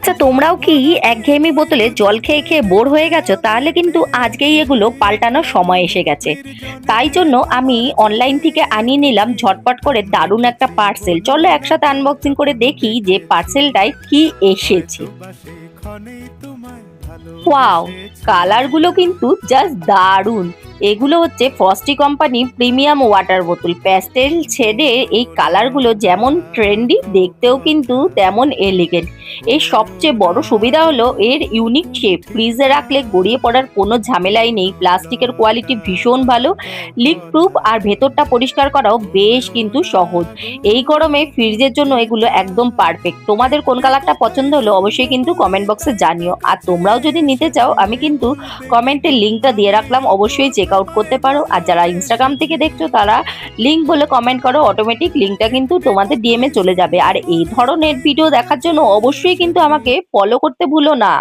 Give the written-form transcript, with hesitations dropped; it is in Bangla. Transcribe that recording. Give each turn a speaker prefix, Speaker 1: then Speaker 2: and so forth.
Speaker 1: আচ্ছা, তোমরাও কি একঘেয়েমি বোতলে জল খেয়ে খেয়ে বোর হয়ে গেছো? তাহলে কিন্তু আজকেই এগুলো পাল্টানোর সময় এসে গেছে। তাই জন্য আমি অনলাইন থেকে আনিয়ে নিলাম ঝটপট করে দারুণ একটা পার্সেল। চলো একসাথে আনবক্সিং করে দেখি যে পার্সেলটায় কি এসেছে। ওয়াও! কালারগুলো কিন্তু জাস্ট দারুণ। এগুলো হচ্ছে ফ্রস্টি কোম্পানি প্রিমিয়াম ওয়াটার বোতল। প্যাস্টেল শেডে এই কালারগুলো যেমন ট্রেন্ডি, দেখতেও কিন্তু তেমন এলিগেন্ট। এর সবচেয়ে বড় সুবিধা হলো এর ইউনিক শেপ। ফ্রিজে রাখলে গড়িয়ে পড়ার কোনো ঝামেলাই নেই। প্লাস্টিকের কোয়ালিটি ভীষণ ভালো, লিক প্রুফ, আর ভেতরটা পরিষ্কার করাও বেশ কিন্তু সহজ। এই গরমে ফ্রিজের জন্য এগুলো একদম পারফেক্ট। তোমাদের কোন কালারটা পছন্দ হলো অবশ্যই কিন্তু কমেন্ট বক্সে জানিও। আর তোমরাও যদি নিতে চাও আমি কিন্তু কমেন্টের লিঙ্কটা দিয়ে রাখলাম, অবশ্যই চেক আউট করতে পারো। আর যারা ইনস্টাগ্রাম থেকে দেখছো তারা লিঙ্ক বলে কমেন্ট করো, অটোমেটিক লিঙ্কটা কিন্তু তোমাদের ডিএমে চলে যাবে। আর এই ধরনের ভিডিও দেখার জন্য অবশ্যই কিন্তু আমাকে ফলো করতে ভুলো না।